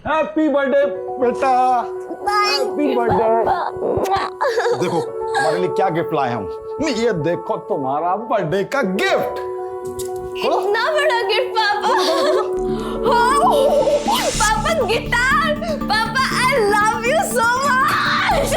Happy birthday बेटा, happy birthday. देखो हमारे लिए क्या गिफ्ट लाए हम, ये देखो तुम्हारा बर्थडे का गिफ्ट। इतना बड़ा गिफ्ट पापा। पापा गिटार, पापा I love you so much.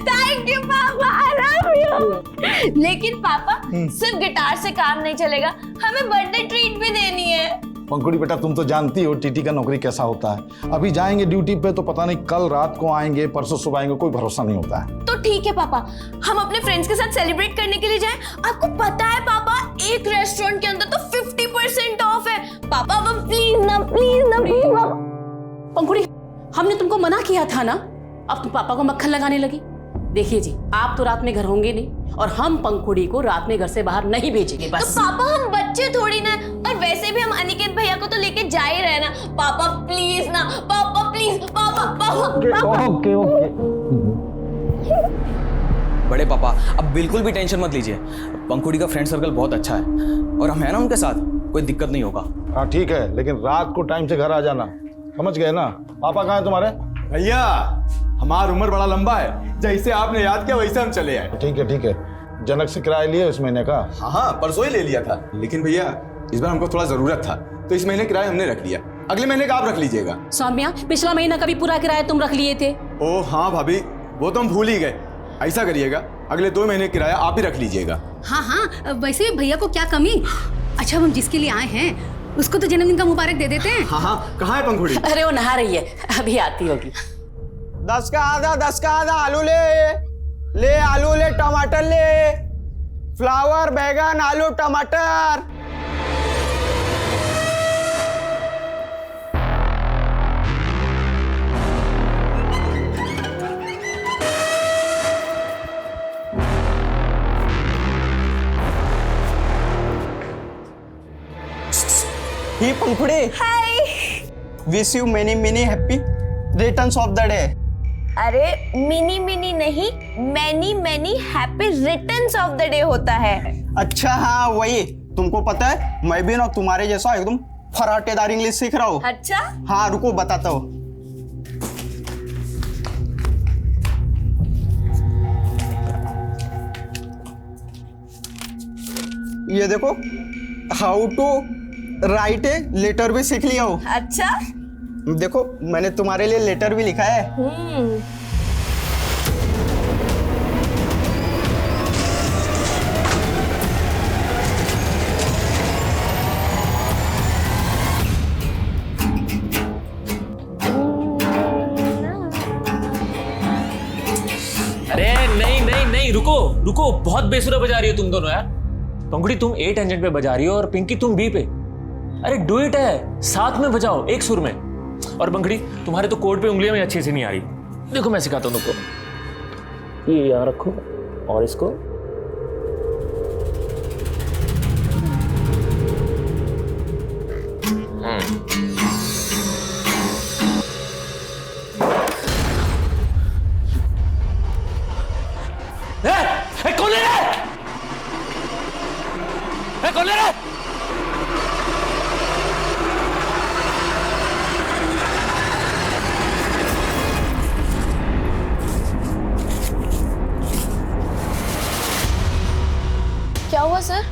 Thank you पापा, आई लव यू। लेकिन पापा सिर्फ गिटार से काम नहीं चलेगा, हमें बर्थडे ट्रीट भी देनी है। पंखुड़ी बेटा तुम तो जानती हो टीटी का नौकरी कैसा होता है। अभी जाएंगे ड्यूटी पे तो पता नहीं कल रात को आएंगे, परसों सुबह आएंगे, कोई भरोसा नहीं होता है। तो ठीक है पापा, हम अपने फ्रेंड्स के साथ सेलिब्रेट करने के लिए जाएं। आपको पता है पापा, एक रेस्टोरेंट के अंदर तो 50% ऑफ है। पापा अब प्लीज ना, प्लीज ना, प्लीज पापा। पंखुड़ी, हमने तुमको मना किया था ना, अब तुम पापा को मक्खन लगाने लगी। देखिए जी, आप तो रात में घर होंगे नहीं और हम पंखुड़ी को रात में घर से बाहर नहीं भेजेंगे बस। तो पापा हम बच्चे थोड़ी ना, और वैसे भी हम अनिकेत भैया को तो लेके जा ही रहे ना। पापा प्लीज ना, पापा प्लीज, पापा पापा। Okay okay. बड़े पापा अब बिल्कुल भी टेंशन मत लीजिए, पंखुड़ी का फ्रेंड सर्कल बहुत अच्छा है और हम है ना उनके साथ, कोई दिक्कत नहीं होगा। हाँ ठीक है, लेकिन रात को टाइम से घर आ जाना, समझ गए ना। पापा कहाँ है तुम्हारे? भैया हमारा उम्र बड़ा लंबा है, जैसे आपने याद किया वैसे हम चले आए। ठीक है ठीक है। जनक से किराया लिए इस महीने का? हाँ परसों ही ले लिया था, लेकिन भैया इस बार हमको थोड़ा जरूरत था तो इस महीने किराया हमने रख लिया, अगले महीने का आप रख लीजिएगा। सौम्या, पिछला महीना का भी पूरा किराया तुम रख लिए थे। ओ हाँ भाभी, वो तो हम भूल ही गए। ऐसा करिएगा, अगले 2 महीने किराया आप ही रख लीजिएगा। हाँ हाँ, वैसे भी भैया को क्या कमी। अच्छा हम जिसके लिए आए हैं उसको तो जन्मदिन का मुबारक दे देते हैं। हाँ हाँ, कहाँ है पंखुड़ी? अरे वो नहा रही है, अभी आती होगी। 10 का आधा आलू ले आलू ले, टमाटर ले, फ्लावर, बैगन, आलू, टमाटर। ही Pankhudi, hi. Wish you many many happy returns of the day. अरे मिनी मिनी नहीं, many many happy returns of the day होता है। अच्छा हाँ वही, तुमको पता है मैं भी ना तुम्हारे जैसा एकदम फराटेदार इंग्लिश सीख रहा हूँ। अच्छा हाँ रुको बताता हूँ। ये देखो, how to write a letter भी सीख लिया हूँ। अच्छा। देखो मैंने तुम्हारे लिए लेटर भी लिखा है। अरे नहीं नहीं नहीं, रुको रुको, बहुत बेसुरा बजा रही हो तुम दोनों यार। पंखुड़ी तुम ए टेंजेंट पे बजा रही हो और पिंकी तुम बी पे। अरे डुएट है, साथ में बजाओ एक सुर में। और पंखुड़ी तुम्हारे तो कोड पे उंगलियां में अच्छे से नहीं आ रही। देखो मैं सिखाता हूं तुमको, ये यहाँ रखो और इसको कौन ले रहा है? कौन ले रहा है? क्या हुआ सर?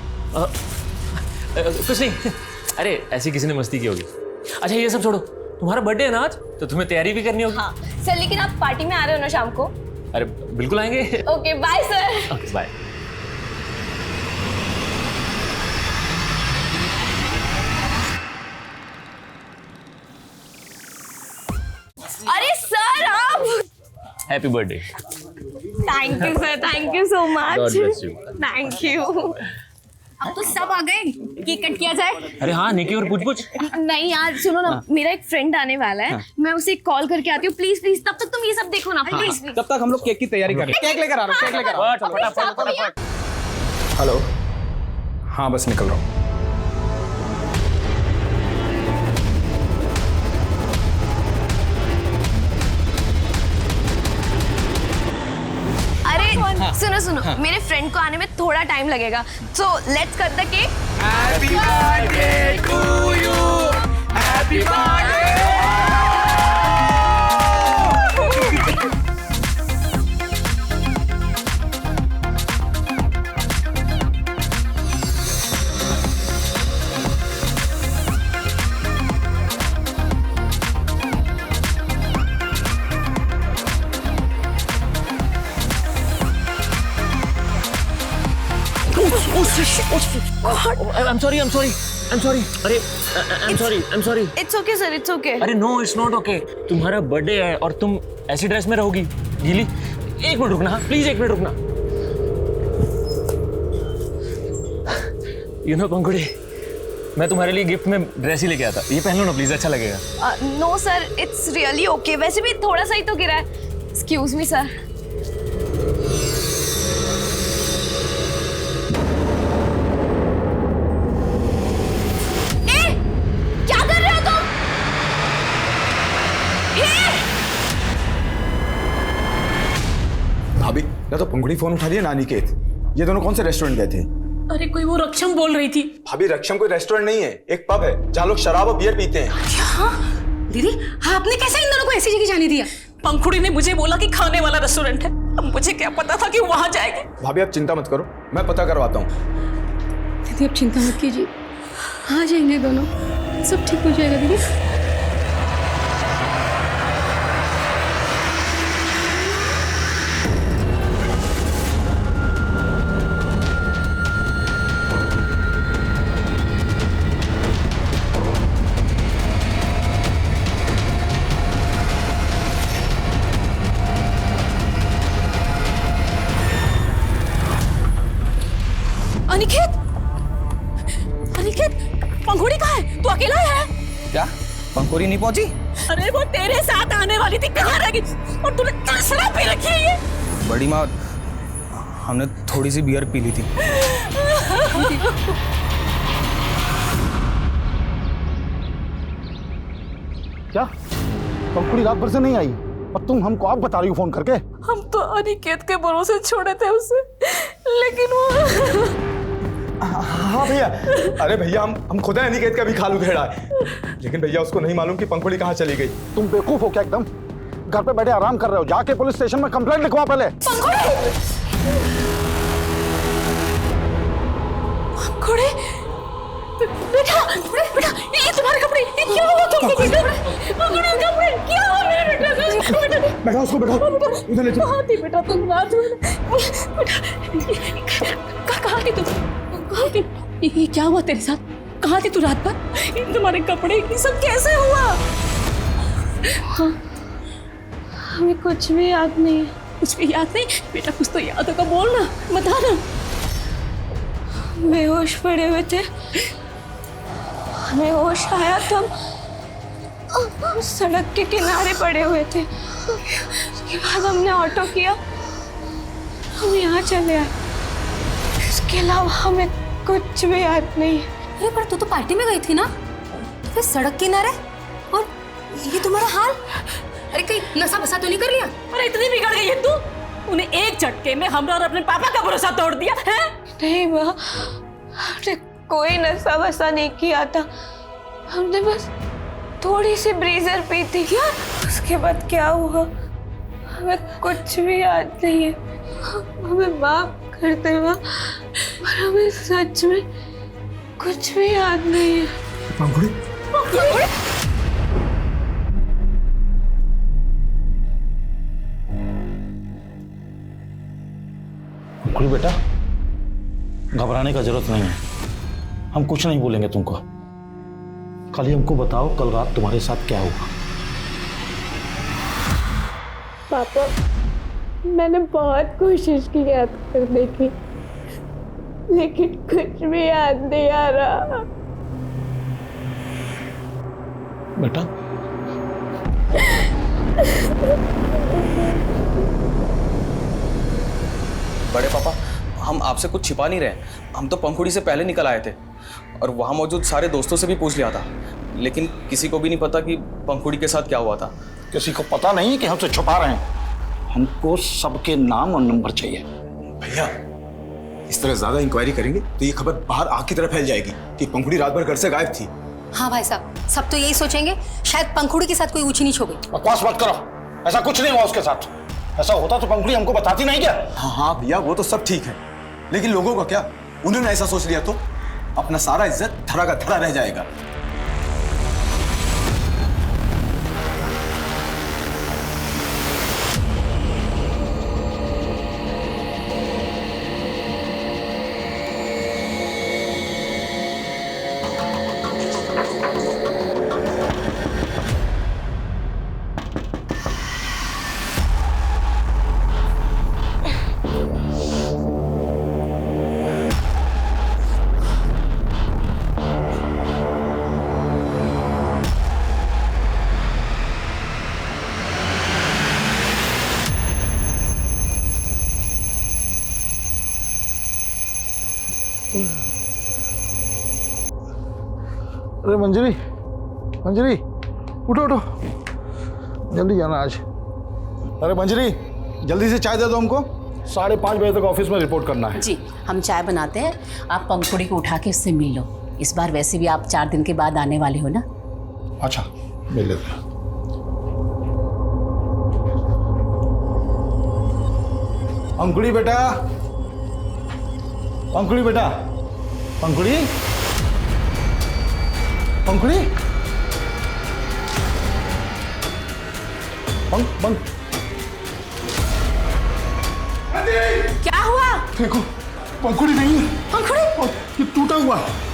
कुछ नहीं, अरे ऐसी किसी ने मस्ती की होगी। अच्छा ये सब छोड़ो, तुम्हारा बर्थडे है ना आज, तो तुम्हें तैयारी भी करनी होगी। हाँ सर, लेकिन आप पार्टी में आ रहे हो ना शाम को? अरे बिल्कुल आएंगे। Okay bye sir. Okay bye. अरे सर आप, happy birthday. Thank you sir, thank you so much. God bless you. Thank you. अब तो सब आ गए, केक कट किया जाए। अरे हाँ, निकी और पूछ पूछ। नहीं यार सुनो ना, मेरा एक फ्रेंड आने वाला है, मैं उसे कॉल करके आती हूँ। प्लीज प्लीज, तब तक तुम ये सब देखो ना प्लीज प्लीज। तब तक हम लोग केक की तैयारी करें। केक लेकर आ रहा हूँ, केक लेकर आ रहा हूँ। हेलो, हाँ बस निकल रहा हूँ। अरे सुनो सुनो, मेरे फ्रेंड को आने में थोड़ा टाइम लगेगा, so let's cut the cake. Happy birthday to you, happy birthday. I am sorry अरे I am sorry it's okay sir, it's okay. अरे नो इट्स नॉट ओके। तुम्हारा बर्थडे है और तुम ऐसी ड्रेस में रहोगी गीली। एक मिनट रुकना, प्लीज एक मिनट रुकना। यू नो पंखुड़ी, मैं तुम्हारे लिए गिफ्ट में ड्रेस ही लेके आता। ये पहन लो ना प्लीज, अच्छा लगेगा। No sir, it's really okay. वैसे भी थोड़ा सा ही तो गिरा है। Excuse me sir. क्या कर रहे हो तुम? भाभी, या तो पंखुड़ी फोन उठा रही है ना अनिकेत। ये दोनों कौन से रेस्टोरेंट गए थे? अरे कोई वो रक्षम बोल रही थी। भाभी, रक्षम कोई रेस्टोरेंट नहीं है, एक पब है जहाँ लोग शराब और बियर पीते हैं। क्या दीदी, आपने कैसे इन दोनों को ऐसी जगह जाने दिया? पंखुड़ी ने मुझे बोला कि खाने वाला रेस्टोरेंट है। अब मुझे क्या पता था कि वहां जाएंगे। भाभी, आप चिंता मत करो, मैं पता करवाता हूँ। दीदी अब चिंता मत कीजिए, आ जाएंगे दोनों, सब ठीक हो जाएगा दीदी। अनिकेत, अनिकेत, पंखुड़ी कहाँ है? तू अकेला है? क्या पंखुड़ी नहीं पहुंची? अरे वो तेरे साथ आने वाली थी, कहाँ रह गई? और तूने क्या शराब पी रखी है ये? बड़ी माँ, हमने थोड़ी सी बियर पी ली थी। क्या पंखुड़ी रात भर से नहीं आई और तुम हमको आप बता रही हो फोन करके? हम तो अनिकेत के भरोसे छोड़े थे उसे, लेकिन वो हाँ भैया, अरे भैया हम खुद है अनिकेत का भी खालू खेड़ा है, लेकिन भैया उसको नहीं मालूम कि पंखुड़ी कहाँ चली गई। तुम बेवकूफ हो क्या एकदम? घर पे बैठे आराम कर रहे हो, जाके पुलिस स्टेशन में कंप्लेंट लिखवा पहले। पंखुड़ी, बेटा, बेटा, ये तुम्हारे कपड़े, ये क्या हुआ तुमको बेटा? पंखुड़ी कपड़े, क्या हुआ मेरे बेटा? बेटा, बैठा उसको, बैठा उधर ले जाओ। कहाँ थी बेटा तुम रात में? बेटा, कहाँ थी तुम? कहाँ थी? ये क्या हुआ तेरे साथ? कहाँ थी तू रात भर? इन तुम्हारे कपड़े ये सब कैसे हुआ? हाँ, हमें कुछ भी याद नहीं है। कुछ भी याद नहीं? बेटा कुछ तो याद होगा, बोल ना, बता ना। बेहोश पड़े हुए थे, हमें होश आया तब हम सड़क के किनारे पड़े हुए थे। उसके बाद हमने ऑटो किया, हम यहाँ चले आए। इसके अलावा हमें कुछ भी याद नहीं है। अरे पर तू तो पार्टी में गई थी ना, तो फिर सड़क किनारे और ये तुम्हारा हाल? अरे कहीं नशा बसा तो नहीं कर लिया? अरे इतनी बिगड़ गई है तू? उन्हें एक झटके में हमरा और अपने पापा का भरोसा तोड़ दिया है? नहीं माँ, हमने कोई नशा वसा नहीं किया था। हमने बस थोड़ी सी ब्रीजर पी थी। क्या? उसके बाद क्या हुआ हमें कुछ भी याद नहीं है। हमें माफ कर दे माँ, पर हमें सच में कुछ भी याद नहीं है। पंखुड़ी, पंखुड़ी बेटा, घबराने का जरूरत नहीं है, हम कुछ नहीं बोलेंगे तुमको। खाली हमको बताओ कल रात तुम्हारे साथ क्या हुआ? पापा, मैंने बहुत कोशिश की याद करने की, लेकिन कुछ भी याद नहीं आ रहा। बेटा, बड़े पापा, हम आपसे कुछ छिपा नहीं रहे। हम तो पंखुड़ी से पहले निकल आए थे और वहाँ मौजूद सारे दोस्तों से भी पूछ लिया था, लेकिन किसी को भी नहीं पता कि पंखुड़ी के साथ क्या हुआ था। किसी को पता नहीं कि हमसे छुपा रहे हैं। हमको सबके नाम और नंबर चाहिए। भैया इस तरह ज्यादा इंक्वायरी करेंगे तो ये खबर बाहर आग की तरह फैल जाएगी कि पंखुड़ी रात भर घर से गायब थी। हाँ भाई साहब, सब तो यही सोचेंगे शायद पंखुड़ी के साथ कोई ऊंची नीच हो गई। बकवास मत करो, ऐसा कुछ नहीं हुआ उसके साथ। ऐसा होता तो पंखुड़ी हमको बताती नहीं क्या? हाँ हाँ भैया, वो तो सब ठीक है, लेकिन लोगों का क्या? उन्होंने ऐसा सोच लिया तो अपना सारा इज्जत धरा का धरा रह जाएगा। अरे मंजरी, मंजरी उठो उठो, जल्दी जाना आज। अरे मंजरी जल्दी से चाय दे दो हमको, 5:30 बजे तक ऑफिस में रिपोर्ट करना है। जी हम चाय बनाते हैं, आप पंखुड़ी को उठा के उससे मिल लो। इस बार वैसे भी आप 4 दिन के बाद आने वाले हो ना। अच्छा मिल लेते हैं। पंखुड़ी बेटा, पंखुड़ी बेटा, पंखुड़ी, पंखुड़ी, पंख, क्या हुआ? देखो पंखुड़ी नहीं है। पंखुड़ी? और ये टूटा हुआ है।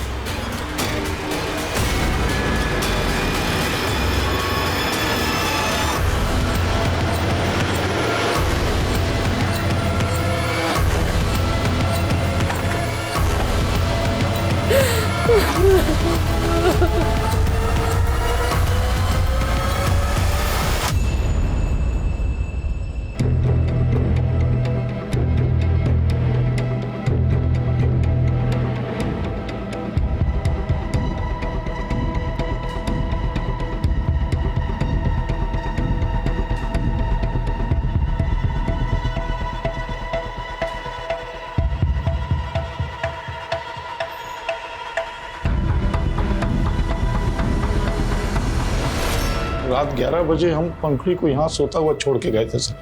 रात 11 बजे हम पंखुड़ी को यहाँ सोता हुआ छोड़ के गए थे सर,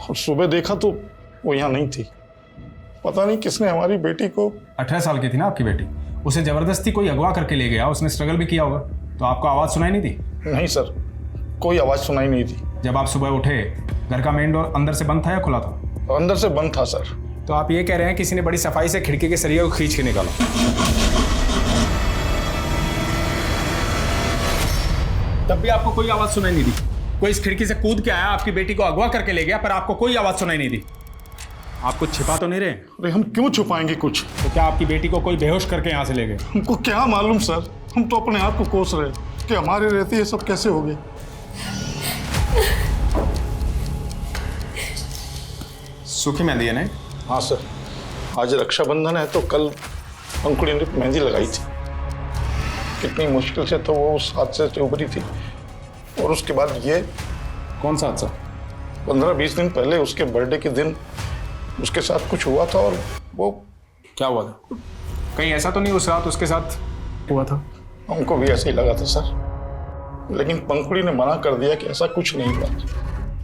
और सुबह देखा तो वो यहाँ नहीं थी। पता नहीं किसने हमारी बेटी को। 18 साल की थी ना आपकी बेटी, उसे जबरदस्ती कोई अगवा करके ले गया, उसने स्ट्रगल भी किया होगा, तो आपको आवाज़ सुनाई नहीं दी? नहीं सर, कोई आवाज़ सुनाई नहीं थी। जब आप सुबह उठे घर का मेन डोर अंदर से बंद था या खुला था? अंदर से बंद था सर। तो आप ये कह रहे हैं किसी ने बड़ी सफाई से खिड़की के सरिये को खींच के निकाला, तब भी आपको कोई आवाज़ सुनाई नहीं दी? कोई इस खिड़की से कूद के आया, आपकी बेटी को अगवा करके ले गया, पर आपको कोई आवाज़ सुनाई नहीं दी? आप कुछ छिपा तो नहीं रहे? अरे हम क्यों छुपाएंगे कुछ? तो क्या आपकी बेटी को कोई बेहोश करके यहाँ से ले गए? हमको क्या मालूम सर, हम तो अपने आप को कोस रहे कि हमारे रहते ये सब कैसे हो गए। सूखी मेहंदी है ना? हाँ सर, आज रक्षाबंधन है तो कल पंखुड़ी ने मेहंदी लगाई थी। कितनी मुश्किल से तो वो उस हादसे से उभरी थी, और उसके बाद ये। कौन सा हादसा? 15-20 दिन पहले उसके बर्थडे के दिन उसके साथ कुछ हुआ था, और वो। क्या हुआ था? कहीं ऐसा तो नहीं उस रात उसके साथ हुआ था? हमको भी ऐसा ही लगा था सर, लेकिन पंखुड़ी ने मना कर दिया कि ऐसा कुछ नहीं हुआ।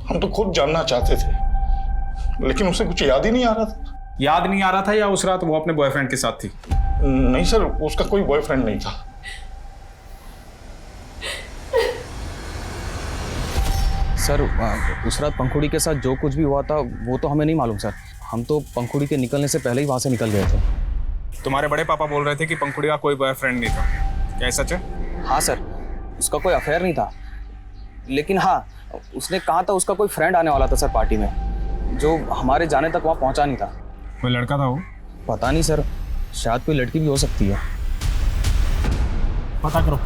हम तो खुद जानना चाहते थे, लेकिन उसे कुछ याद ही नहीं आ रहा था। याद नहीं आ रहा था या उस रात वो अपने बॉयफ्रेंड के साथ थी? नहीं सर, उसका कोई बॉयफ्रेंड नहीं था। सर उस रात पंखुड़ी के साथ जो कुछ भी हुआ था वो तो हमें नहीं मालूम सर। हम तो पंखुड़ी के निकलने से पहले ही वहाँ से निकल गए थे। तुम्हारे बड़े पापा बोल रहे थे कि पंखुड़ी का कोई बॉयफ्रेंड नहीं था, क्या सच है? हाँ सर, उसका कोई अफेयर नहीं था, लेकिन हाँ उसने कहा था उसका कोई फ्रेंड आने वाला था सर पार्टी में, जो हमारे जाने तक वहाँ पहुँचा नहीं था। कोई लड़का था वो? पता नहीं सर, शायद कोई लड़की भी हो सकती है। पता करो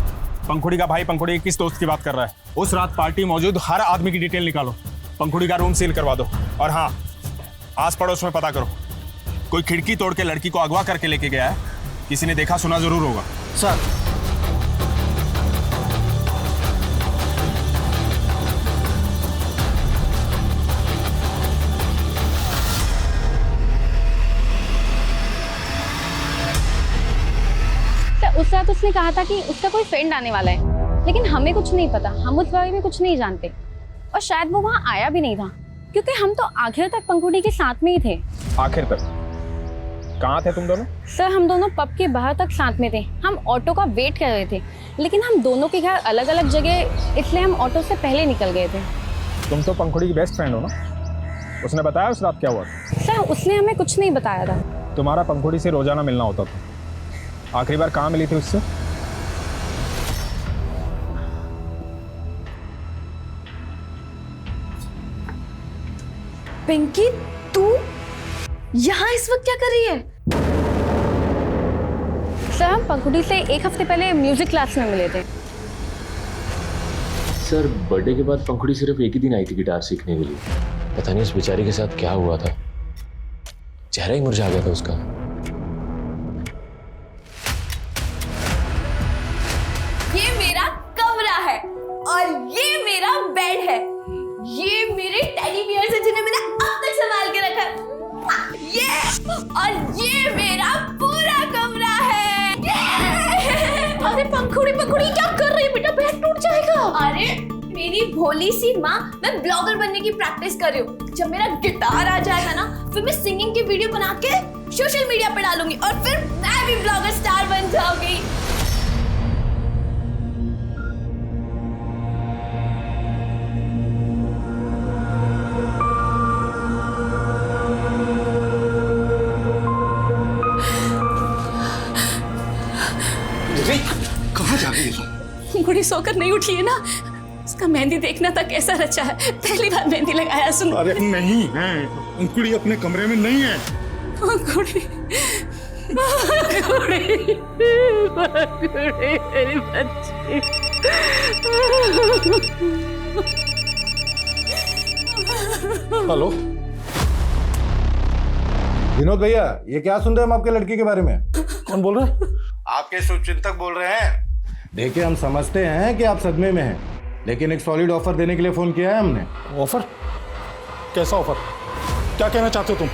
पंखुड़ी का भाई पंखुड़ी के किस दोस्त की बात कर रहा है। उस रात पार्टी मौजूद हर आदमी की डिटेल निकालो, पंखुड़ी का रूम सील करवा दो, और हाँ आस पड़ोस में पता करो कोई खिड़की तोड़ के लड़की को अगवा करके लेके गया है, किसी ने देखा सुना जरूर होगा। सर उस रात उसने कहा था कि उसका कोई फ्रेंड आने वाला है, लेकिन हमें कुछ नहीं पता, हम उस बारे में कुछ नहीं जानते, और शायद वो वहाँ आया भी नहीं था, क्योंकि हम तो आखिर तक पंखुड़ी के साथ में ही थे। आखिर तक? कहाँ थे तुम दोनों? सर हम दोनों पब के बाहर तक साथ में थे, हम ऑटो का वेट कर रहे थे, लेकिन हम दोनों के घर अलग अलग जगह, इसलिए हम ऑटो से पहले निकल गए थे। तुम तो पंखुड़ी की बेस्ट फ्रेंड हो ना, उसने बताया उस रात क्या हुआ? सर उसने हमें कुछ नहीं बताया था। तुम्हारा पंखुड़ी से रोजाना मिलना होता था, आखिरी बार कहाँ मिली थी उससे? पिंकी तू यहाँ इस वक्त क्या कर रही है? सर हम पंखुड़ी से 1 हफ्ते पहले म्यूजिक क्लास में मिले थे। सर बर्थडे के बाद पंखुड़ी सिर्फ एक ही दिन आई थी गिटार सीखने के लिए। पता नहीं उस बेचारी के साथ क्या हुआ था, चेहरा ही मुरझा गया था उसका। टेडी बियर्स हैं जिन्हें मैंने अब तक संभाल के रखा है। ये और ये मेरा पूरा कमरा है। अरे पंखुड़ी पंखुड़ी क्या कर रही है बेटा, बेड टूट जाएगा। अरे मेरी भोली सी माँ, मैं ब्लॉगर बनने की प्रैक्टिस कर रही हूँ। जब मेरा गिटार आ जाएगा ना, फिर मैं सिंगिंग की वीडियो बना के सोशल मीडिया पे डालूंगी और फिर मैं भी ब्लॉगर स्टार बन जाऊंगी। कहाँ जा रही है? पंखुड़ी सोकर नहीं उठी है ना, उसका मेहंदी देखना था कैसा रचा है। पहली बार मेहंदी लगाया। सुन, अरे नहीं है, पंखुड़ी अपने कमरे में नहीं है। पंखुड़ी पंखुड़ी पंखुड़ी मेरी बच्ची। हेलो विनोद भैया, ये क्या सुन रहे हैं हम आपके लड़की के बारे में? कौन बोल रहा है? आपके शुभचिंतक बोल रहे हैं। देखिए, हम समझते हैं कि आप सदमे में हैं, लेकिन एक सॉलिड ऑफर देने के लिए फोन किया है हमने। ऑफर? कैसा ऑफर? क्या कहना चाहते हो तुम?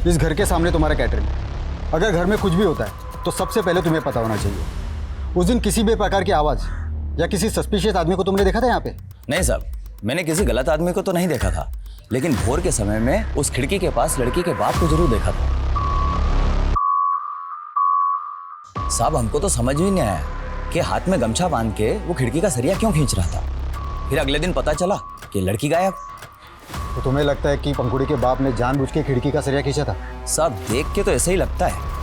इस घर के सामने तुम्हारा कैटरिंग, अगर घर में कुछ भी होता है तो सबसे पहले तुम्हें पता होना चाहिए। उस दिन किसी भी प्रकार की आवाज़ या किसी सस्पिशियस आदमी को तुमने देखा था यहाँ पे? नहीं साहब, मैंने किसी गलत आदमी को तो नहीं देखा था, लेकिन भोर के समय में उस खिड़की के पास लड़की के बाप को जरूर देखा था। साहब, हमको तो समझ भी नहीं आया कि हाथ में गमछा बांध के वो खिड़की का सरिया क्यों खींच रहा था। फिर अगले दिन पता चला कि लड़की गायब। तो तुम्हें लगता है कि पंखुड़ी के बाप ने जानबूझ के खिड़की का सरिया खींचा था? साहब, देख के तो ऐसे ही लगता है।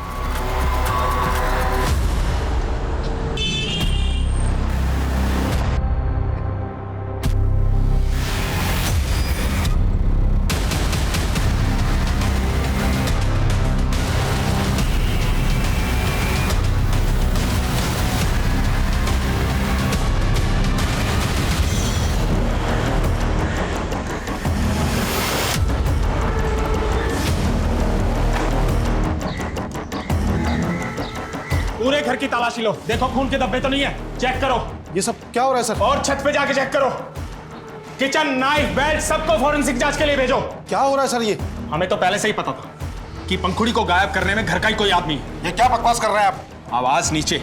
पूरे घर की तलाशी लो, देखो खून के धब्बे तो नहीं है, चेक करो। ये सब क्या हो रहा है सर? और छत पे जाके चेक करो। किचन, नाइफ, बेड सबको फॉरेंसिक जांच के लिए भेजो। क्या हो रहा है सर? ये हमें तो पहले से ही पता था कि पंखुड़ी को गायब करने में घर का ही कोई आदमी है। ये क्या बकवास कर रहे हैं आप? आवाज नीचे।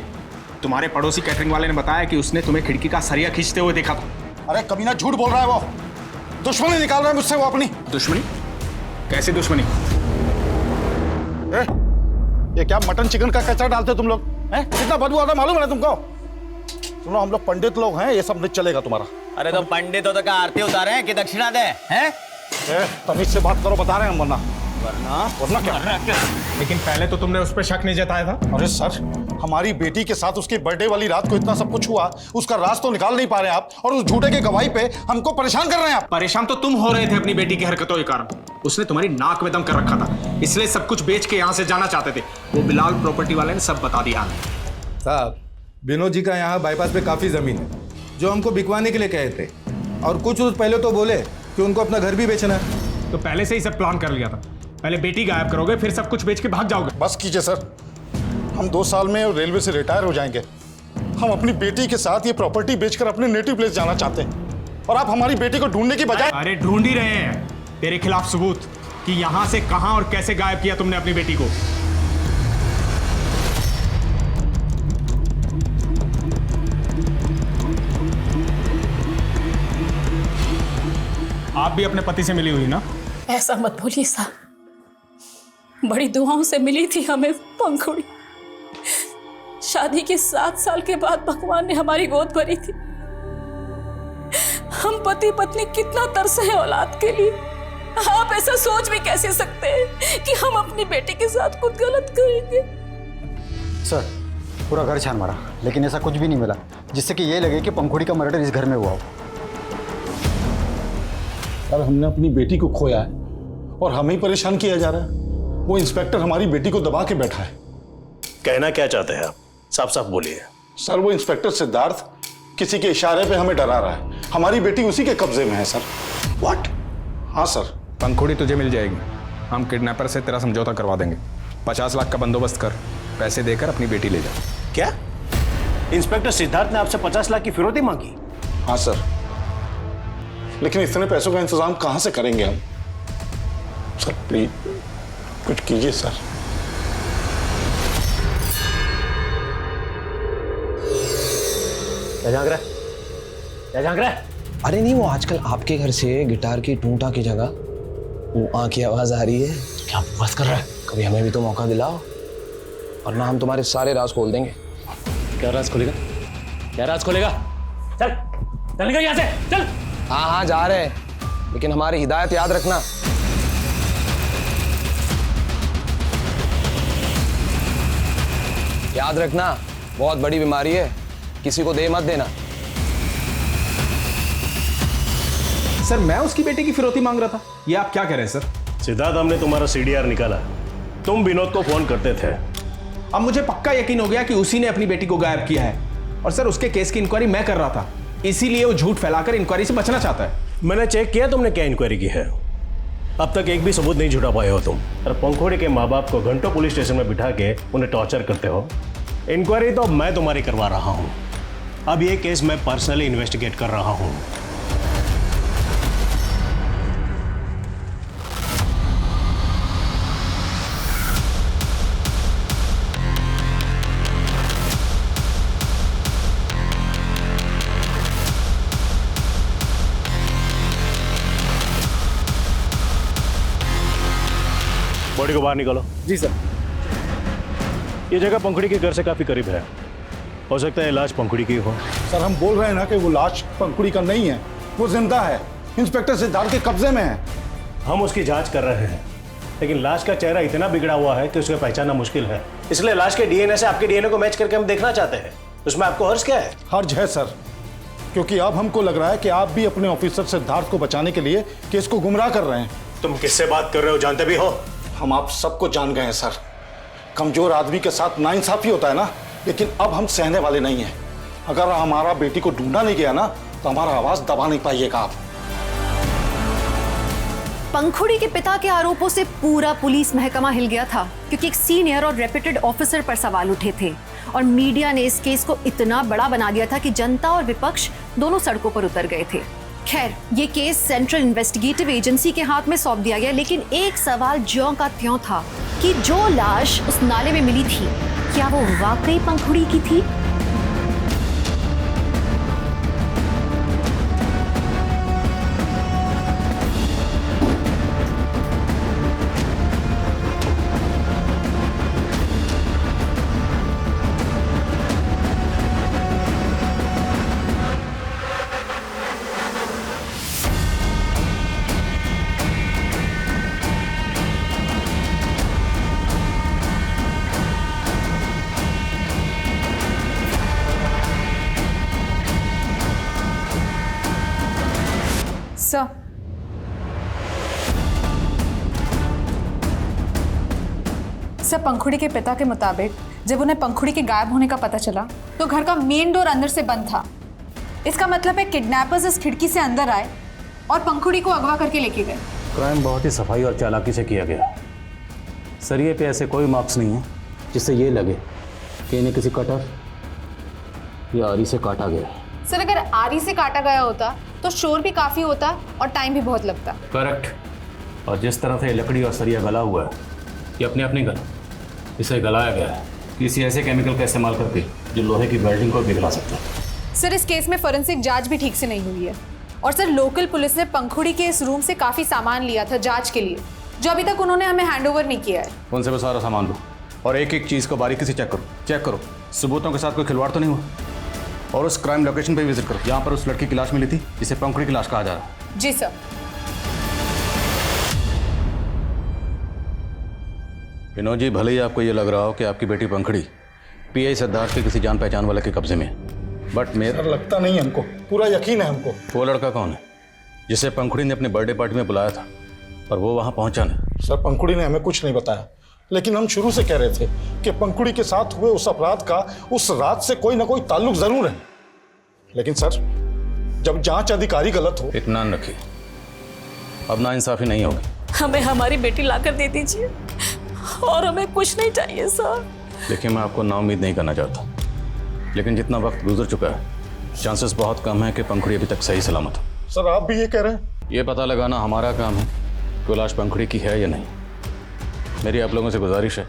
तुम्हारे पड़ोसी कैटरिंग वाले ने बताया कि उसने तुम्हें खिड़की का सरिया खींचते हुए देखा था। अरे कमीना झूठ बोल रहा है वो। दुश्मनी निकाल रहा है मुझसे वो अपनी। दुश्मनी? कैसी दुश्मनी? ये क्या मटन चिकन का कचरा डालते हो तुम लोग? हैं? कितना बदबू आता है मालूम है ना तुमको? सुनो, हम लोग पंडित लोग हैं, ये सब नहीं चलेगा तुम्हारा। अरे तो पंडित हो तो क्या आरती उतारे हैं कि दक्षिणा दे हैं? तमीज से बात करो, बता रहे हैं हम। वरना क्या? लेकिन पहले तो तुमने उस पर शक नहीं जताया था। अरे सर, हमारी बेटी के साथ उसके बर्थडे वाली रात को इतना सब कुछ हुआ, उसका राज तो निकाल नहीं पा रहे आप, और उस झूठे के गवाही पे हमको परेशान कर रहे हैं आप। परेशान तो तुम हो रहे थे अपनी बेटी की हरकतों के कारण। उसने तुम्हारी नाक में दम कर रखा था, इसलिए सब कुछ बेच के यहाँ से जाना चाहते थे। वो बिलाल प्रॉपर्टी वाले ने सब बता दिया। साहब, विनोद जी का यहाँ बाईपास पे काफी जमीन है जो हमको बिकवाने के लिए कहे थे, और कुछ रोज पहले तो बोले कि उनको अपना घर भी बेचना है। तो पहले से ही सब प्लान कर लिया था। पहले बेटी गायब करोगे, फिर सब कुछ बेच के भाग जाओगे। बस कीजिए सर, हम 2 साल में रेलवे से रिटायर हो जाएंगे। हम अपनी बेटी के साथ ये प्रॉपर्टी बेचकर अपने नेटिव प्लेस जाना चाहते हैं, और आप हमारी बेटी को ढूंढने की बजाय। अरे ढूंढ ही रहे हैं तेरे खिलाफ सबूत कि यहाँ से कहाँ और कैसे गायब किया तुमने अपनी बेटी को। आप भी अपने पति से मिली हुई ना? ऐसा मत बोलिए साहब, बड़ी दुआओं से मिली थी हमें पंखुड़ी। शादी के 7 साल के बाद भगवान ने हमारी गोद भरी थी। हम पति पत्नी कितना तरसे हैं औलाद के लिए। आप ऐसा सोच भी कैसे सकते हैं कि हम अपनी बेटी के साथ कुछ गलत करेंगे? सर, पूरा घर छान मारा, लेकिन ऐसा कुछ भी नहीं मिला जिससे कि ये लगे कि पंखुड़ी का मर्डर इस घर में हुआ हो। अब हमने अपनी बेटी को खोया है और हमें ही परेशान किया जा रहा है। वो इंस्पेक्टर हमारी बेटी को दबा के बैठा है। कहना क्या चाहते हैं आप? साफ साफ बोलिए। सर, वो इंस्पेक्टर सिद्धार्थ किसी के इशारे पे हमें डरा रहा है। हमारी बेटी उसी के कब्जे में है सर। व्हाट? हाँ सर। पंखुड़ी तुझे मिल जाएगी। हम किडनैपर से तेरा समझौता करवा देंगे। 50 लाख का बंदोबस्त कर, पैसे देकर अपनी बेटी ले जा। क्या इंस्पेक्टर सिद्धार्थ ने आपसे 50 लाख की फिरौती मांगी? हाँ सर। लेकिन इतने पैसों का इंतजाम कहां से करेंगे हम? सर प्लीज कुछ कीजिए सर। क्या झांक रहा है? क्या झांक रहा है? अरे नहीं, वो आजकल आपके घर से गिटार की टूंटा की जगह वो आँ की आवाज आ रही है। क्या बस कर रहा है? कभी हमें भी तो मौका दिलाओ, और ना हम तुम्हारे सारे राज खोल देंगे। क्या राज खोलेगा? क्या राज खोलेगा? चल चल निकल यहाँ से, चल। हाँ हाँ जा रहे हैं, लेकिन हमारी हिदायत याद रखना। याद रखना, बहुत बड़ी बीमारी है, किसी को दे मत देना। सर मैं उसकी बेटे की फिरौती मांग रहा था, ये आप क्या कह रहे हैं सर? सिद्धार्थ, हमने तुम्हारा सीडीआर निकाला, तुम विनोद को फोन करते थे। अब मुझे पक्का यकीन हो गया कि उसी ने अपनी बेटी को गायब किया है, और सर उसके केस की इंक्वायरी मैं कर रहा था, इसीलिए वो झूठ फैलाकर इंक्वायरी से बचना चाहता है। मैंने चेक किया तुमने क्या इंक्वायरी की है, अब तक एक भी सबूत नहीं जुटा पाए हो तुम। और पंखुड़ी के माँ बाप को घंटों पुलिस स्टेशन में बिठा के उन्हें टॉर्चर करते हो। इंक्वायरी तो अब मैं तुम्हारी करवा रहा हूँ, अब ये केस मैं पर्सनली इन्वेस्टिगेट कर रहा हूँ। बॉडी को बाहर निकालो। जी सर। ये जगह पंखुड़ी के घर से काफी करीब है, हो सकता है लाश पंखुड़ी की हो। सर हम बोल रहे हैं ना कि वो लाश पंखुड़ी का नहीं है, वो जिंदा है, इंस्पेक्टर सिद्धार्थ के कब्जे में है। हम उसकी जांच कर रहे हैं, लेकिन लाश का चेहरा इतना बिगड़ा हुआ है कि उसे पहचानना मुश्किल है। इसलिए लाश के डीएनए से आपके डीएनए को मैच करके हम देखना चाहते हैं। उसमें आपको हर्ज क्या है? हर्ज है सर, क्योंकि अब हमको लग रहा है कि आप भी अपने ऑफिसर सिद्धार्थ को बचाने के लिए केस को गुमराह कर रहे हैं। तुम किससे बात कर रहे हो, जानते भी हो? हम आप सबको जान गए हैं सर। कमजोर आदमी के साथ नाइंसाफी होता है ना, लेकिन अब हम सहने वाले नहीं हैं। अगर हमारा बेटी को ढूंढा नहीं गया ना, तो हमारा आवाज दबा नहीं पाइएगा आप। पंखुड़ी के पिता के आरोपों से पूरा पुलिस महकमा हिल गया था, क्योंकि एक सीनियर और रेप्यूटेड ऑफिसर पर सवाल उठे थे, और मीडिया ने इस केस को इतना बड़ा बना दिया था कि जनता और विपक्ष दोनों सड़कों पर उतर गए थे। खैर, ये केस सेंट्रल इन्वेस्टिगेटिव एजेंसी के हाथ में सौंप दिया गया, लेकिन एक सवाल ज्यों का त्यों था कि जो लाश उस नाले में मिली थी, क्या वो वाकई पंखुड़ी की थी? सर, पंखुड़ी के पिता के मुताबिक जब उन्हें पंखुड़ी के गायब होने का पता चला तो घर का मेन डोर अंदर से बंद था। इसका मतलब है किडनैपर्स इस खिड़की से अंदर आए और पंखुड़ी को अगवा करके लेके गए। क्राइम बहुत ही सफाई और चालाकी से किया गया। सरिये पे ऐसे कोई मार्क्स नहीं है जिससे ये लगे कि इन्हें किसी कटर या आरी से काटा गया। सर, अगर आरी से काटा गया होता तो शोर भी काफी होता और टाइम भी बहुत लगता। करेक्ट। और जिस तरह से ये लकड़ी और सरिया गला हुआ है, ये अपने आप नहीं गला, इसे गलाया गया है किसी ऐसे केमिकल का इस्तेमाल करके जो लोहे की वेल्डिंग को पिघला सकता है। सर, इस केस में फोरेंसिक जांच भी ठीक से नहीं हुई है, और सर लोकल पुलिस ने पंखुड़ी के इस रूम से काफी सामान लिया था जांच के लिए, जो अभी तक उन्होंने हमें हैंडओवर नहीं किया है। उनसे भी सारा सामान लो और एक एक चीज़ को बारीकी से चेक करो, सबूतों के साथ कोई खिलवाड़ तो नहीं हुआ। और उस क्राइम लोकेशन पे विजिट करो जहाँ पर उस लड़की की लाश मिली थी, जिसे पंखुड़ी की लाश कहा जा रहा है। जी सर। विनोद जी, भले ही आपको ये लग रहा हो कि आपकी बेटी पंखुड़ी पीआई सिद्धार्थ के किसी जान पहचान वाले के कब्जे में है, बट मेरा लगता नहीं है हमको, पूरा यकीन है हमको। वो लड़का कौन है जिसे पंखुड़ी ने अपने बर्थडे पार्टी में बुलाया था और वो वहाँ पहुँचा नहीं? सर, पंखुड़ी ने हमें कुछ नहीं बताया, लेकिन हम शुरू से कह रहे थे कि पंखुड़ी के साथ हुए उस अपराध का उस रात से कोई ना कोई ताल्लुक जरूर है। लेकिन सर, जब जांच अधिकारी गलत हो। इत्मीनान रखिए, अब नाइंसाफी नहीं होगी। हमें हमारी बेटी लाकर दे दीजिए और हमें कुछ नहीं चाहिए सर। देखिए, मैं आपको नाउम्मीद नहीं करना चाहता, लेकिन जितना वक्त गुजर चुका है, चांसेस बहुत कम है कि पंखुड़ी अभी तक सही सलामत हो। सर आप भी ये कह रहे हैं? ये पता लगाना हमारा काम है कि लाश पंखुड़ी की है या नहीं। मेरी आप लोगों से गुजारिश है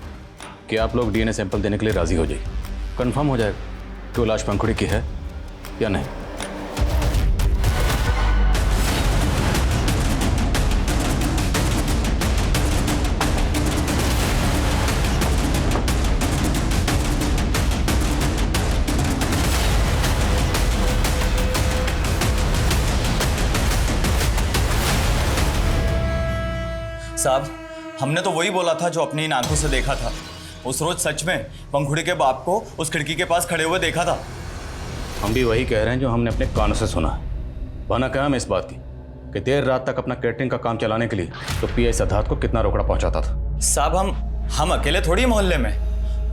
कि आप लोग डीएनए सैंपल देने के लिए राजी हो जाइए। कंफर्म हो जाएगा कि लाश पंखुड़ी की है या नहीं। साहब, हमने तो वही बोला था जो अपनी इन आंखों से देखा था। उस रोज सच में पंखुड़ी के बाप को उस खिड़की के पास खड़े हुए देखा था। हम भी वही कह रहे हैं जो हमने अपने कानों से सुना है। बहाना क्या है इस बात की कि देर रात तक अपना कैटरिंग का काम चलाने के लिए तो पीआई सिद्धार्थ को कितना रोकड़ा पहुंचाता था। साहब, हम अकेले थोड़ी मोहल्ले में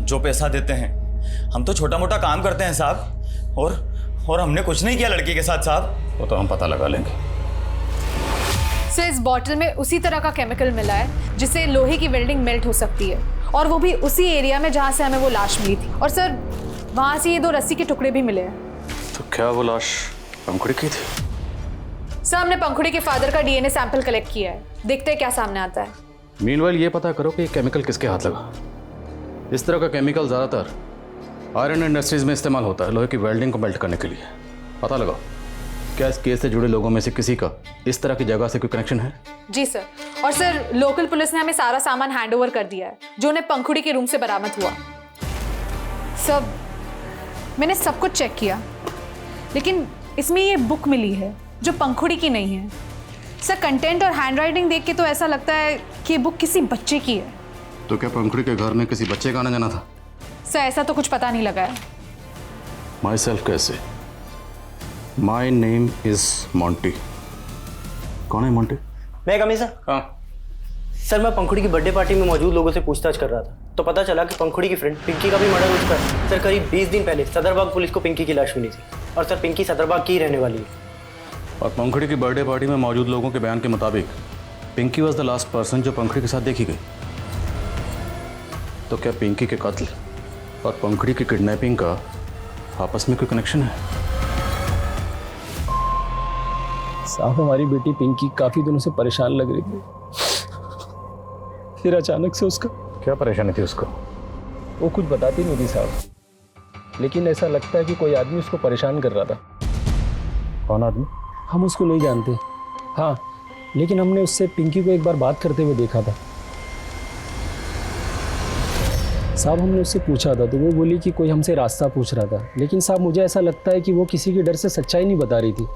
जो पैसा देते हैं। हम तो छोटा मोटा काम करते हैं साहब, और हमने कुछ नहीं किया लड़की के साथ साहब। वो तो हम पता लगा लेंगे। सर, इस बॉटल में उसी तरह का केमिकल मिला है जिससे लोहे की वेल्डिंग मेल्ट हो सकती है, और वो भी उसी एरिया में जहाँ से हमें वो लाश मिली थी। और सर, वहाँ से ये 2 रस्सी के टुकड़े भी मिले हैं। तो क्या वो लाश पंखुड़ी की थी? सर, हमने पंखुड़ी के फादर का डीएनए सैंपल कलेक्ट किया है। देखते हैं क्या सामने आता है। मीनवाइल ये पता करो कि ये केमिकल किसके हाथ लगा। इस तरह का केमिकल ज़्यादातर आयरन इंडस्ट्रीज में इस्तेमाल होता है लोहे की वेल्डिंग को मेल्ट करने के लिए। पता लगाओ क्या इस केस से जुड़े लोगों में से किसी का इस तरह की जगह से कोई कनेक्शन है? जी सर। और सर, लोकल पुलिस ने हमें सारा सामान हैंडओवर कर दिया है जो उन्हें पंखुड़ी के रूम से बरामद हुआ। सर, मैंने सब कुछ चेक किया, लेकिन इसमें ये बुक मिली है जो पंखुड़ी की नहीं है। सर, कंटेंट और हैंडराइटिंग देख के तो ऐसा लगता है कि ये बुक किसी बच्चे की है। तो क्या पंखुड़ी के घर में किसी बच्चे का आना जाना था? सर, ऐसा तो कुछ पता नहीं लगा है। माई सेल्फ कैसे? My name is Monty. कौन है मॉन्टी? मैं कमी सर। हाँ सर, मैं पंखुड़ी की बर्थडे पार्टी में मौजूद लोगों से पूछताछ कर रहा था, तो पता चला कि पंखुड़ी की फ्रेंड पिंकी का भी मर्डर हो चुका है। सर, करीब 20 दिन पहले सदरबाग पुलिस को पिंकी की लाश मिली थी, और सर पिंकी सदरबाग की रहने वाली है। और पंखुड़ी की बर्थडे पार्टी में मौजूद लोगों के बयान के मुताबिक Pinky was the last person जो पंखुड़ी के साथ देखी गई। तो क्या पिंकी के कत्ल और पंखुड़ी की किडनैपिंग का आपस में कोई कनेक्शन है? साहब, हमारी बेटी पिंकी काफी दिनों से परेशान लग रही थी, फिर अचानक से उसका। क्या परेशानी थी उसको? वो कुछ बताती नहीं थी साहब, लेकिन ऐसा लगता है कि कोई आदमी उसको परेशान कर रहा था। कौन आदमी? हम उसको नहीं जानते। हाँ, लेकिन हमने उससे पिंकी को एक बार बात करते हुए देखा था साहब। हमने उससे पूछा था तो वो बोली कि कोई हमसे रास्ता पूछ रहा था, लेकिन साहब मुझे ऐसा लगता है कि वो किसी के डर से सच्चाई नहीं बता रही थी।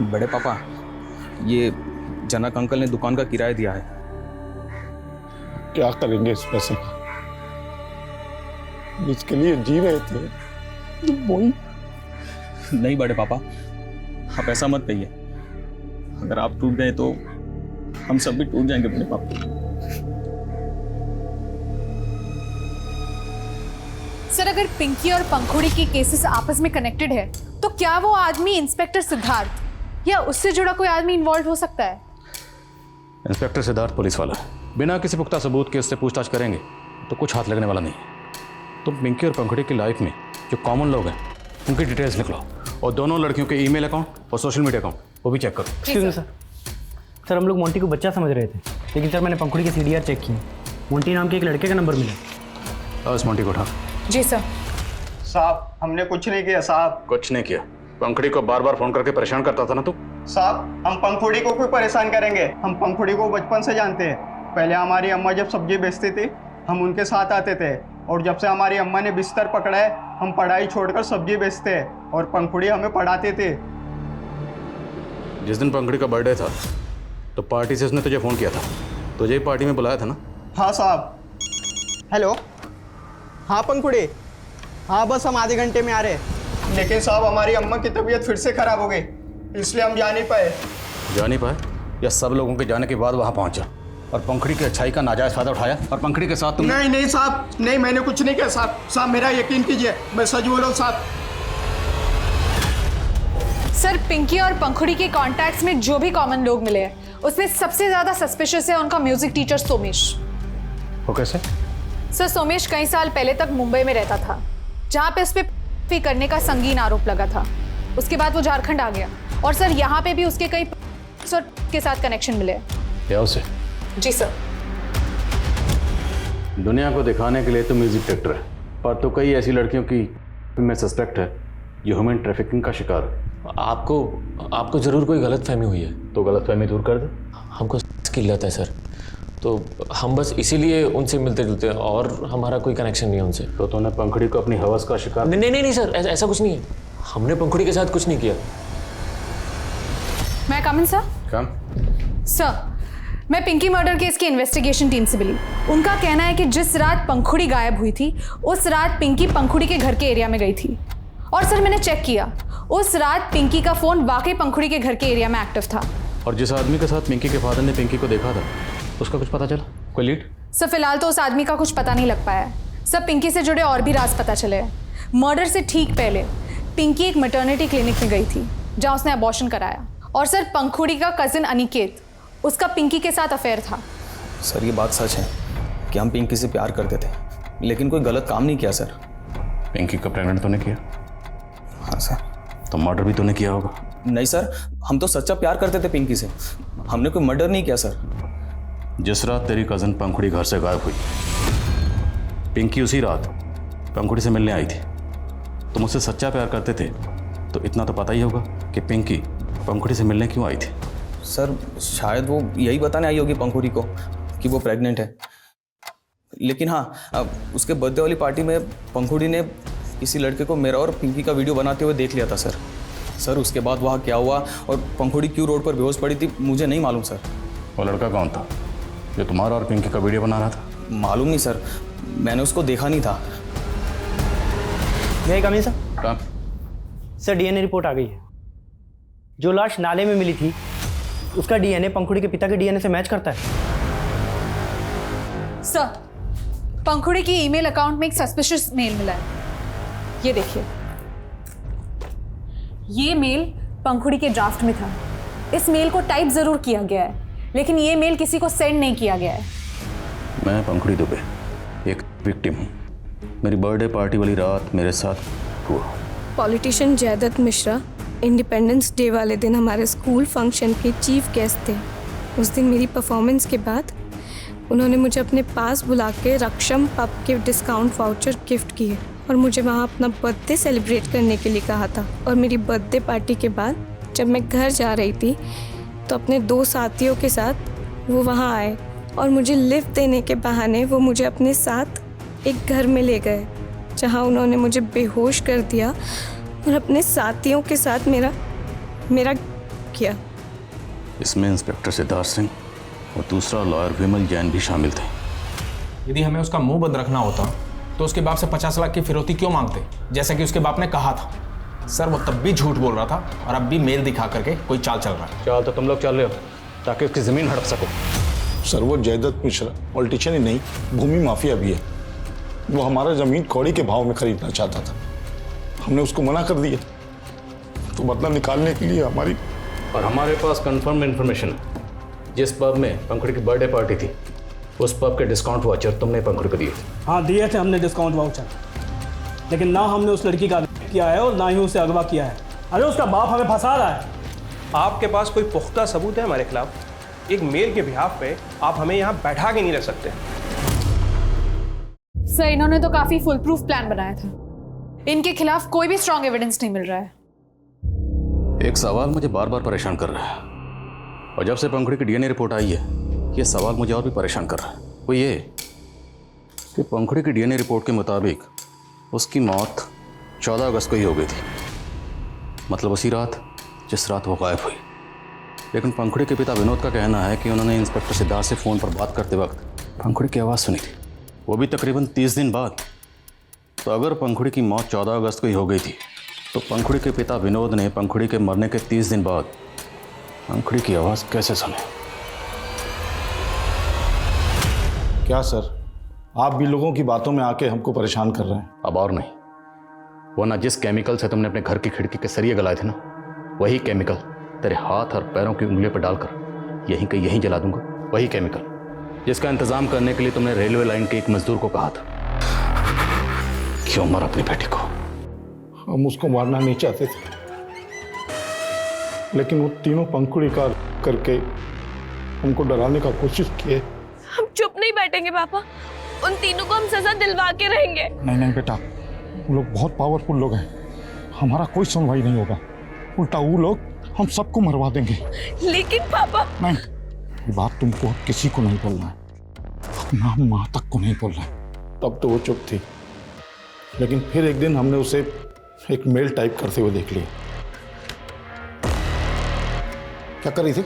बड़े पापा, ये जनक अंकल ने दुकान का किराया दिया है। क्या करेंगे इस पैसे का? जिसके लिए जी रहे थे वही। नहीं बड़े पापा, आप ऐसा मत कहिए। अगर आप टूट गए तो हम सब भी टूट जाएंगे बड़े पापा। सर, अगर पिंकी और पंखुड़ी की केसेस आपस में कनेक्टेड है तो क्या वो आदमी इंस्पेक्टर सिद्धार्थ या उससे जुड़ा कोई आदमी इन्वॉल्व हो सकता है? इंस्पेक्टर सिद्धार्थ पुलिस वाला है। बिना किसी पुख्ता सबूत के उससे पूछताछ करेंगे तो कुछ हाथ लगने वाला नहीं है। तुम पिंकी और पंखुड़ी की लाइफ में जो कॉमन लोग हैं उनकी डिटेल्स निकलो, और दोनों लड़कियों के ईमेल अकाउंट और सोशल मीडिया अकाउंट वो भी चेक करो। Excuse me sir. सर, हम लोग मोंटी को बच्चा समझ रहे थे, लेकिन सर मैंने पंखुड़ी के सीडीआर चेक किए। मोंटी नाम के एक लड़के का नंबर मिला। इस मोंटी को उठा। जी सर। साहब, हमने कुछ नहीं किया साहब। कुछ नहीं किया? पंखुड़ी को बार बार फोन करके परेशान करता था ना तू? साहब, हम पंखुड़ी को क्यों परेशान करेंगे? हम पंखुड़ी को बचपन से जानते हैं। पहले हमारी अम्मा जब सब्जी बेचती थी हम उनके साथ आते थे, और जब से हमारी अम्मा ने बिस्तर पकड़ा है हम पढ़ाई छोड़कर सब्जी बेचते हैं, और पंखुड़ी हमें पढ़ाते थे। जिस दिन पंखुड़ी का बर्थडे था तो पार्टी से उसने तुझे फोन किया था, तुझे पार्टी में बुलाया था ना? हाँ साहब। हेलो, हाँ पंखुड़ी, हाँ बस हम आधे घंटे में आ रहे हैं। लेकिन साहब, हमारी अम्मा की तबीयत फिर से खराब हो गई, इसलिए हम जा नहीं पाए। जा नहीं पाए या सब लोगों के जाने के बाद वहां पहुंचा और पंखुड़ी की अच्छाई का नाजायज फायदा उठाया और पंखुड़ी के साथ तुम? नहीं नहीं साहब, नहीं, मैंने कुछ नहीं किया साहब। साहब मेरा यकीन कीजिए, मैं सच बोल रहा हूँ साहब। सर पिंकी और पंखुड़ी के कॉन्टैक्ट्स में जो भी कॉमन लोग मिले हैं उसमें सबसे ज्यादा सस्पिशियस है उनका म्यूजिक टीचर सोमेश। वो कैसे? सर सोमेश कई साल पहले तक मुंबई में रहता था जहाँ पे उस पे करने का संगीन आरोप लगा था। उसके बाद वो झारखंड आ गया और सर यहाँ पे भी उसके कई के साथ कनेक्शन मिले। क्या उसे? जी सर। दुनिया को दिखाने के लिए तो म्यूजिक डायरेक्टर है, पर तो कई ऐसी लड़कियों की में सस्पेक्ट है जो ह्यूमन ट्रैफिकिंग का शिकार है। आपको जरूर कोई गलतफहमी हुई है। तो गलतफहमी दूर कर दे। हमको की लत है सर, तो हम बस इसीलिए उनसे मिलते जुलते हैं और हमारा कोई कनेक्शन नहीं है उनसे। तो तूने पंखुड़ी को अपनी हवस का शिकार? नहीं सर, ऐसा कुछ नहीं है। हमने पंखुड़ी के साथ कुछ नहीं किया। मैं कम इन सर? कम। सर मैं पिंकी मर्डर केस की इन्वेस्टिगेशन टीम से मिली। उनका कहना है कि जिस रात पंखुड़ी गायब हुई थी उस रात पिंकी पंखुड़ी के घर के एरिया में गई थी। और सर मैंने चेक किया, उस रात पिंकी का फोन वाकई पंखुड़ी के घर के एरिया में एक्टिव था। और जिस आदमी के साथ पिंकी के फादर ने पिंकी को देखा था उसका कुछ पता चला? कोई लीड? सर फिलहाल तो उस आदमी का कुछ पता नहीं लग पाया। सर पिंकी से जुड़े और भी राज पता चले। मर्डर से ठीक पहले पिंकी एक मैटरनिटी क्लिनिक में गई थी जहाँ उसने अबॉर्शन कराया। और सर पंखुड़ी का कजिन अनिकेत, उसका पिंकी के साथ अफेयर था। सर ये बात सच है कि हम पिंकी से प्यार करते थे, लेकिन कोई गलत काम नहीं किया सर। पिंकी को प्रेग्नेंट तूने किया? हाँ सर। तो मर्डर भी तूने किया होगा? नहीं सर, हम तो सच्चा प्यार करते थे पिंकी से, हमने कोई मर्डर नहीं किया सर। जिस रात तेरी कजन पंखुड़ी घर से गायब हुई, पिंकी उसी रात पंखुड़ी से मिलने आई थी। तुम उससे सच्चा प्यार करते थे तो इतना तो पता ही होगा कि पिंकी पंखुड़ी से मिलने क्यों आई थी। सर शायद वो यही बताने आई होगी पंखुड़ी को कि वो प्रेग्नेंट है। लेकिन हाँ, उसके बर्थडे वाली पार्टी में पंखुड़ी ने किसी लड़के को मेरा और पिंकी का वीडियो बनाते हुए देख लिया था सर। सर उसके बाद वहाँ क्या हुआ और पंखुड़ी क्यों रोड पर बेहोश पड़ी थी मुझे नहीं मालूम सर। वो लड़का कौन था जो तुम्हारा और पिंकी का वीडियो बना रहा था? मालूम नहीं सर, मैंने उसको देखा नहीं था। मैं कमी सर? कहाँ? सर डीएनए रिपोर्ट आ गई है। जो लाश नाले में मिली थी उसका डीएनए पंखुड़ी के पिता के डीएनए से मैच करता है। सर पंखुड़ी की ईमेल अकाउंट में एक सस्पिशियस मेल मिला है। ये देखिए, ये मेल पंखुड़ी के ड्राफ्ट में था। इस मेल को टाइप जरूर किया गया है लेकिन ये मेल किसी को सेंड नहीं किया गया है। मैं पंखुड़ी दुबे एक विक्टिम हूँ। मेरी बर्थडे पार्टी वाली रात मेरे साथ हुआ। Politician Jaidutt Mishra independence day वाले दिन हमारे स्कूल फंक्शन के चीफ गेस्ट थे। उस दिन मेरी परफॉर्मेंस के बाद उन्होंने मुझे अपने पास बुला के रक्षम पब के डिस्काउंट वाउचर गिफ्ट किए और मुझे वहाँ अपना बर्थडे सेलिब्रेट करने के लिए कहा था। और मेरी बर्थडे पार्टी के बाद जब मैं घर जा रही थी तो अपने 2 साथियों के साथ वो वहाँ आए और मुझे लिफ्ट देने के बहाने वो मुझे अपने साथ एक घर में ले गए जहाँ उन्होंने मुझे बेहोश कर दिया और अपने साथियों के साथ मेरा किया। इसमें इंस्पेक्टर सिद्धार्थ सिंह और दूसरा लॉयर विमल जैन भी शामिल थे। यदि हमें उसका मुंह बंद रखना होता तो उसके बाप से 50 लाख की फिरौती क्यों मांगते, जैसा कि उसके बाप ने कहा था। सर वो तब भी झूठ बोल रहा था और अब भी मेल दिखा करके कोई चाल चल रहा है। चाल तो तुम लोग चल रहे हो ताकि उसकी जमीन हड़प सको। सर वो जयदत्त मिश्रा पॉलिटिशियन ही नहीं, भूमि माफिया भी है। वो हमारा जमीन कौड़ी के भाव में खरीदना चाहता था, हमने उसको मना कर दिया। तो बदला निकालने के लिए हमारे पास कंफर्म इन्फॉर्मेशन है। जिस पब में पंखुड़ी की बर्थडे पार्टी थी उस पब के डिस्काउंट वाउचर तुमने पंखुड़ी को दिए थे। हाँ दिए थे हमने डिस्काउंट वाउचर, लेकिन ना हमने उस लड़की का रेप किया है और ना ही उसे अगवा किया है। अरे उसका बाप हमें फंसा रहा है। आपके पास कोई पुख्ता सबूत है हमारे खिलाफ? एक मेल के बिहाफ पे आप हमें यहाँ बैठा के नहीं रख सकते। सर इन्होंने तो काफी फुल प्रूफ प्लान बनाया था। इनके खिलाफ कोई भी स्ट्रॉन्ग एविडेंस नहीं मिल रहा है। एक सवाल मुझे बार बार परेशान कर रहा है और जब से पंखुड़ी की डीएनए रिपोर्ट आई है ये सवाल मुझे और भी परेशान कर रहा है। वो ये कि पंखुड़ी की डीएनए रिपोर्ट के मुताबिक उसकी मौत 14 अगस्त को ही हो गई थी, मतलब उसी रात जिस रात वो गायब हुई। लेकिन पंखुड़ी के पिता विनोद का कहना है कि उन्होंने इंस्पेक्टर सिद्धार्थ से फ़ोन पर बात करते वक्त पंखुड़ी की आवाज़ सुनी थी, वो भी तकरीबन 30 दिन बाद। तो अगर पंखुड़ी की मौत 14 अगस्त को ही हो गई थी तो पंखुड़ी के पिता विनोद ने पंखुड़ी के मरने के 30 दिन बाद पंखुड़ी की आवाज़ कैसे सुनी? क्या सर आप भी लोगों की बातों में आके हमको परेशान कर रहे हैं? अब और नहीं, वरना जिस केमिकल से तुमने अपने घर की खिड़की के सरिये गलाए थे ना वही केमिकल तेरे हाथ और पैरों की उंगलियों पर डालकर यहीं के यहीं जला दूंगा। वही केमिकल जिसका इंतजाम करने के लिए तुमने रेलवे लाइन के एक मजदूर को कहा था। क्यों मारा अपनी बेटी को? हम उसको मारना नहीं चाहते थे, लेकिन वो तीनों पंखुड़ी का करके हमको डराने का कोशिश किए। हम चुप नहीं बैठेंगे पापा, उन तीनों को हम सजा दिलवा के रहेंगे। नहीं नहीं बेटा, वो लोग बहुत पावरफुल लोग हैं, हमारा कोई सुनवाई नहीं होगा। उल्टा वो लोग हम सबको मरवा देंगे। लेकिन पापा नहीं, ये बात तुमको किसी को नहीं बोलना है, अपना माँ तक को नहीं बोलना है। तब तो वो चुप थी, लेकिन फिर एक दिन हमने उसे एक मेल टाइप करते हुए देख लिया। क्या कर रही थी?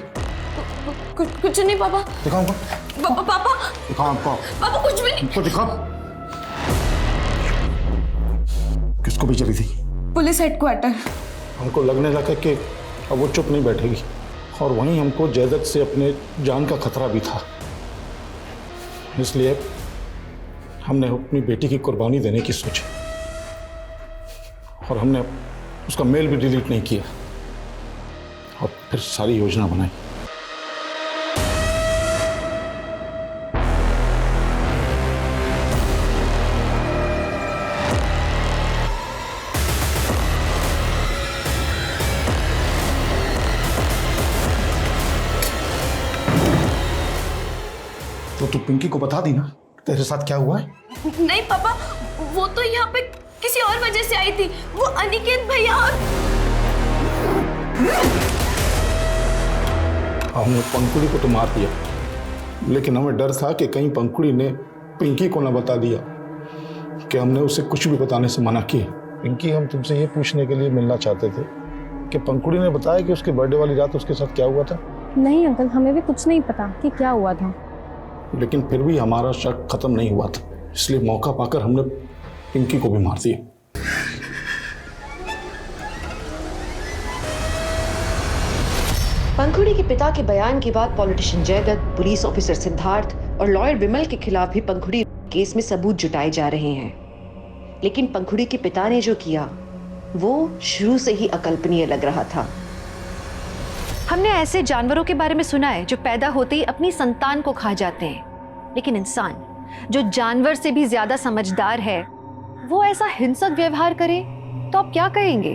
कुछ नहीं पापा। दिखाओ पापा दिखाओ पापा कुछ भी नहीं। तो दिखाओ। किसको भेज रही थी? Police headquarter. हमको लगने लगा कि अब वो चुप नहीं बैठेगी, और वहीं हमको जैदत से अपने जान का खतरा भी था। इसलिए हमने अपनी बेटी की कुर्बानी देने की सोची, और हमने उसका मेल भी डिलीट नहीं किया, और फिर सारी योजना बनाई। तो तू पिंकी को बता दी ना तेरे साथ क्या हुआ है? नहीं पापा, वो तो यहाँ पे किसी और वजह से आई थी। वो अनिकेत भैया और हमने पंखुड़ी को तो मार दिया, लेकिन हमें डर था कि कहीं पंखुड़ी ने पिंकी को ना बता दिया कि हमने उसे कुछ भी बताने से मना किया। पिंकी, हम तुमसे ये पूछने के लिए मिलना चाहते थे कि पंखुड़ी ने बताया कि उसके बर्थडे वाली रात उसके साथ क्या हुआ था। नहीं अंकल, हमें भी कुछ नहीं पता कि क्या हुआ था। लेकिन फिर भी हमारा शक खत्म नहीं हुआ था, इसलिए मौका पाकर हमने पिंकी को भी मार दिया। पंखुड़ी के पिता के बयान के बाद politician Jaidutt, police officer Siddharth और लॉयर विमल के खिलाफ भी पंखुड़ी केस में सबूत जुटाए जा रहे हैं। लेकिन पंखुड़ी के पिता ने जो किया वो शुरू से ही अकल्पनीय लग रहा था। हमने ऐसे जानवरों के बारे में सुना है जो पैदा होते ही अपनी संतान को खा जाते हैं, लेकिन इंसान जो जानवर से भी ज्यादा समझदार है वो ऐसा हिंसक व्यवहार करे तो आप क्या कहेंगे?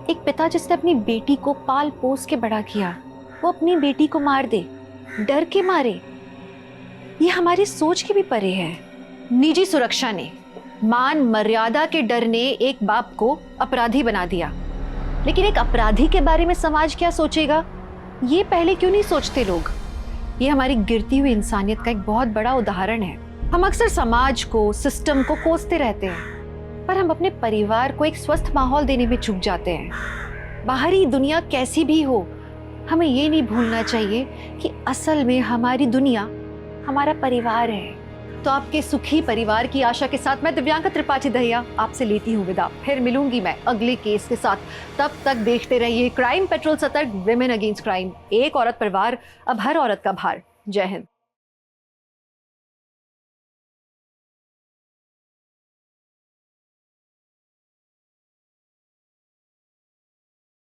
एक पिता जिसने अपनी बेटी को पाल पोस के बड़ा किया, वो अपनी बेटी को मार दे डर के मारे, ये हमारी सोच के भी परे है। निजी सुरक्षा ने, मान मर्यादा के डर ने एक बाप को अपराधी बना दिया, लेकिन एक अपराधी के बारे में समाज क्या सोचेगा ये पहले क्यों नहीं सोचते लोग? ये हमारी गिरती हुई इंसानियत का एक बहुत बड़ा उदाहरण है। हम अक्सर समाज को, सिस्टम को कोसते रहते हैं, पर हम अपने परिवार को एक स्वस्थ माहौल देने में चूक जाते हैं। बाहरी दुनिया कैसी भी हो, हमें ये नहीं भूलना चाहिए कि असल में हमारी दुनिया हमारा परिवार है। तो आपके सुखी परिवार की आशा के साथ मैं दिव्यांका त्रिपाठी दहिया आपसे लेती हूँ विदा। फिर मिलूंगी मैं अगले केस के साथ। तब तक देखते रहिए क्राइम पेट्रोल, सतर्क, विमेन अगेंस्ट क्राइम। एक औरत पर वार, अब हर औरत का भार। जय हिंद।